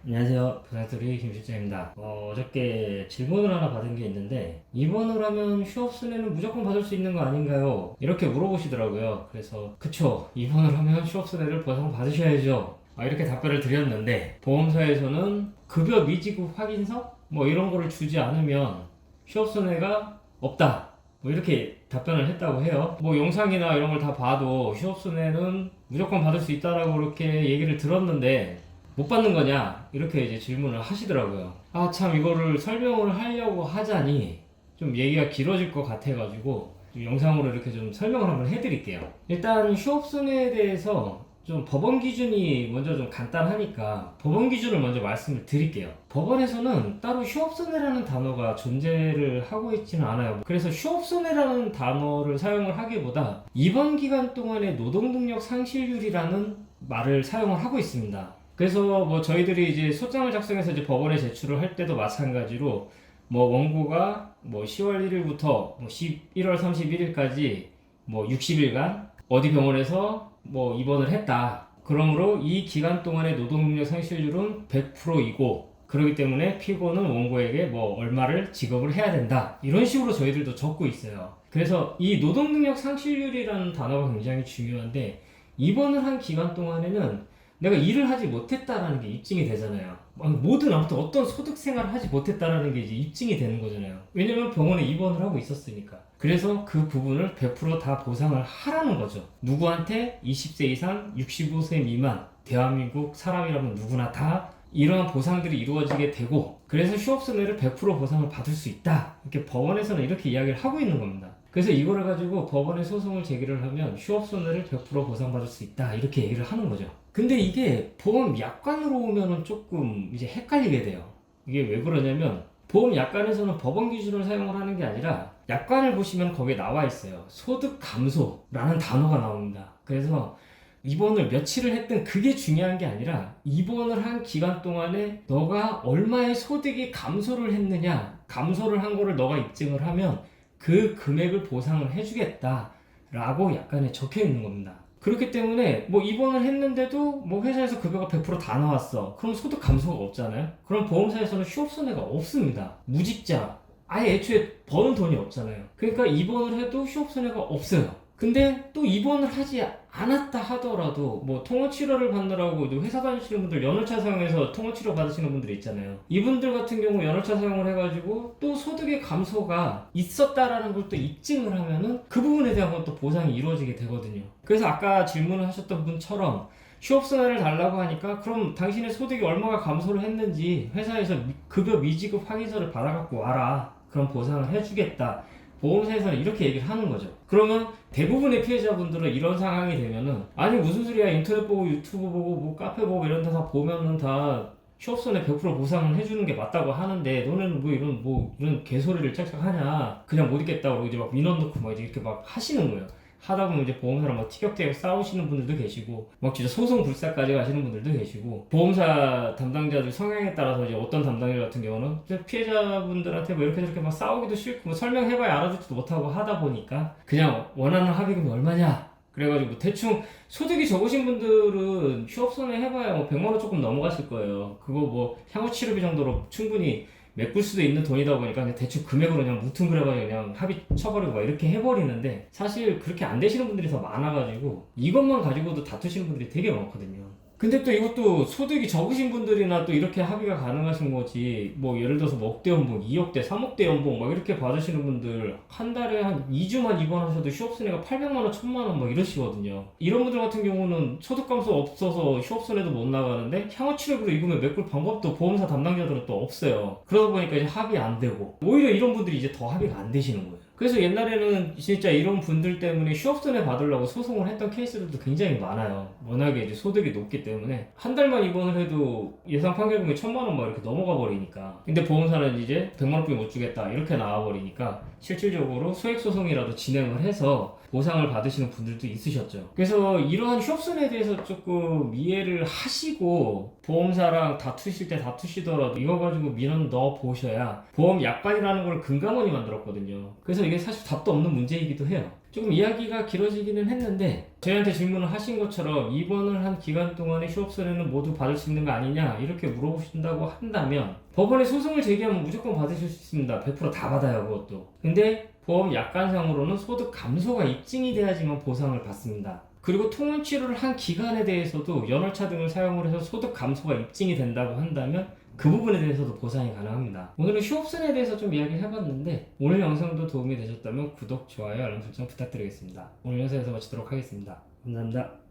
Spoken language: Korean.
안녕하세요. 부산소리 김 실장입니다. 어저께 질문을 하나 받은 게 있는데, 입원을 하면 휴업순회는 무조건 받을 수 있는 거 아닌가요? 이렇게 물어보시더라고요. 그래서 그쵸, 입원을 하면 휴업순회를 보상 받으셔야죠. 이렇게 답변을 드렸는데, 보험사에서는 급여 미지급 확인서? 뭐 이런 거를 주지 않으면 휴업순회가 없다, 뭐 이렇게 답변을 했다고 해요. 뭐 영상이나 이런 걸 다 봐도 휴업순회는 무조건 받을 수 있다라고 그렇게 얘기를 들었는데, 못 받는 거냐? 이렇게 이제 질문을 하시더라고요. 참, 이거를 설명을 하려고 하자니 좀 얘기가 길어질 것 같아가지고 좀 영상으로 이렇게 좀 설명을 한번 해드릴게요. 일단 휴업순회에 대해서 좀 법원 기준이 먼저 좀 간단하니까 법원 기준을 먼저 말씀을 드릴게요. 법원에서는 따로 휴업순회라는 단어가 존재를 하고 있지는 않아요. 그래서 휴업순회라는 단어를 사용을 하기보다 입원 기간 동안의 노동능력 상실률이라는 말을 사용을 하고 있습니다. 그래서 뭐 저희들이 이제 소장을 작성해서 이제 법원에 제출을 할 때도 마찬가지로 뭐 원고가 뭐 10월 1일부터 뭐 11월 31일까지 뭐 60일간 어디 병원에서 뭐 입원을 했다. 그러므로 이 기간 동안의 노동능력 상실률은 100%이고 그렇기 때문에 피고는 원고에게 뭐 얼마를 지급을 해야 된다. 이런 식으로 저희들도 적고 있어요. 그래서 이 노동능력 상실률이라는 단어가 굉장히 중요한데, 입원을 한 기간 동안에는 내가 일을 하지 못했다라는 게 입증이 되잖아요. 모든 아무튼 어떤 소득 생활을 하지 못했다라는 게 이제 입증이 되는 거잖아요. 왜냐면 병원에 입원을 하고 있었으니까. 그래서 그 부분을 100%다 보상을 하라는 거죠. 누구한테? 20세 이상 65세 미만 대한민국 사람이라면 누구나 다 이러한 보상들이 이루어지게 되고, 그래서 휴업순회를 100% 보상을 받을 수 있다, 이렇게 법원에서는 이렇게 이야기를 하고 있는 겁니다. 그래서 이거를 가지고 법원에 소송을 제기를 하면 휴업순회를 100% 보상받을 수 있다, 이렇게 얘기를 하는 거죠. 근데 이게 보험 약관으로 오면은 조금 이제 헷갈리게 돼요. 이게 왜 그러냐면, 보험 약관에서는 법원 기준을 사용을 하는 게 아니라 약관을 보시면 거기에 나와 있어요. 소득 감소라는 단어가 나옵니다. 그래서 입원을 며칠을 했든 그게 중요한 게 아니라, 입원을 한 기간 동안에 너가 얼마의 소득이 감소를 했느냐, 감소를 한 거를 너가 입증을 하면 그 금액을 보상을 해주겠다 라고 약관에 적혀 있는 겁니다. 그렇기 때문에 뭐 입원을 했는데도 뭐 회사에서 급여가 100%다 나왔어. 그럼 소득 감소가 없잖아요. 그럼 보험사에서는 휴업순회가 없습니다. 무직자, 아예 애초에 버는 돈이 없잖아요. 그러니까 입원을 해도 휴업순회가 없어요. 근데 또 입원을 하지 않았다 하더라도 뭐 통원치료를 받느라고 회사 다니시는 분들, 연월차 사용해서 통원치료 받으시는 분들이 있잖아요. 이분들 같은 경우 연월차 사용을 해가지고 또 소득의 감소가 있었다라는 걸 또 입증을 하면은 그 부분에 대한 건 또 보상이 이루어지게 되거든요. 그래서 아까 질문을 하셨던 분처럼 휴업순회를 달라고 하니까, 그럼 당신의 소득이 얼마가 감소를 했는지 회사에서 급여 미지급 확인서를 받아갖고 와라, 그럼 보상을 해주겠다, 보험사에서는 이렇게 얘기를 하는 거죠. 그러면 대부분의 피해자분들은 이런 상황이 되면은, 아니 무슨 소리야, 인터넷 보고 유튜브 보고 뭐 카페 보고 이런 데서 보면은 다 휴업순회 100% 보상을 해주는 게 맞다고 하는데, 너는 뭐 이런 개소리를 짝짝 하냐, 그냥 못 있겠다고 그러고 이제 막 민원 넣고 막 이제 이렇게 막 하시는 거예요. 하다 보면 이제 보험사랑 막 티격태격 싸우시는 분들도 계시고, 막 진짜 소송 불사까지 가시는 분들도 계시고, 보험사 담당자들 성향에 따라서 이제 어떤 담당자 같은 경우는 피해자분들한테 뭐 이렇게 저렇게 막 싸우기도 싫고, 뭐 설명해봐야 알아듣지도 못하고 하다 보니까 그냥 원하는 합의금이 얼마냐, 그래가지고 대충 소득이 적으신 분들은 휴업순회 해봐야 뭐 100만 원 조금 넘어가실 거예요. 그거 뭐 향후치료비 정도로 충분히 메꿀 수도 있는 돈이다 보니까 그냥 대충 금액으로 그냥 뭉뚱그려가지고 그냥 합의 쳐버리고 막 이렇게 해버리는데, 사실 그렇게 안 되시는 분들이 더 많아가지고 이것만 가지고도 다투시는 분들이 되게 많거든요. 근데 또 이것도 소득이 적으신 분들이나 또 이렇게 합의가 가능하신 거지, 뭐 예를 들어서 뭐 억대 연봉, 2억대, 3억대 연봉 막 이렇게 받으시는 분들 한 달에 한 2주만 입원하셔도 휴업순회가 800만 원, 1000만 원 막 이러시거든요. 이런 분들 같은 경우는 소득 감소 없어서 휴업순회도 못 나가는데 향후치료비로 입으면 메꿀 방법도 보험사 담당자들은 또 없어요. 그러다 보니까 이제 합의 안 되고, 오히려 이런 분들이 이제 더 합의가 안 되시는 거예요. 그래서 옛날에는 진짜 이런 분들 때문에 휴업순회 받으려고 소송을 했던 케이스들도 굉장히 많아요. 워낙에 이제 소득이 높기 때문에 한 달만 입원을 해도 예상 판결금이 1000만 원 막 이렇게 넘어가 버리니까, 근데 보험사는 이제 100만 원뿐이 못 주겠다 이렇게 나와 버리니까 실질적으로 소액소송이라도 진행을 해서 보상을 받으시는 분들도 있으셨죠. 그래서 이러한 휴업순회에 대해서 조금 이해를 하시고, 보험사랑 다투실 때 다투시더라도 이거 가지고 민원 넣어 보셔야, 보험 약관이라는 걸 금감원이 만들었거든요. 그래서 이게 사실 답도 없는 문제이기도 해요. 조금 이야기가 길어지기는 했는데 저희한테 질문을 하신 것처럼 입원을 한 기간 동안에 휴업손해는 모두 받을 수 있는 거 아니냐 이렇게 물어보신다고 한다면 법원에 소송을 제기하면 무조건 받으실 수 있습니다. 100%다 받아요, 그것도. 근데 보험 약관상으로는 소득 감소가 입증이 돼야지만 보상을 받습니다. 그리고 통원 치료를 한 기간에 대해서도 연월차 등을 사용을 해서 소득 감소가 입증이 된다고 한다면 그 부분에 대해서도 보상이 가능합니다. 오늘은 휴업선에 대해서 좀 이야기를 해봤는데 오늘 영상도 도움이 되셨다면 구독, 좋아요, 알람 설정 부탁드리겠습니다. 오늘 영상에서 마치도록 하겠습니다. 감사합니다.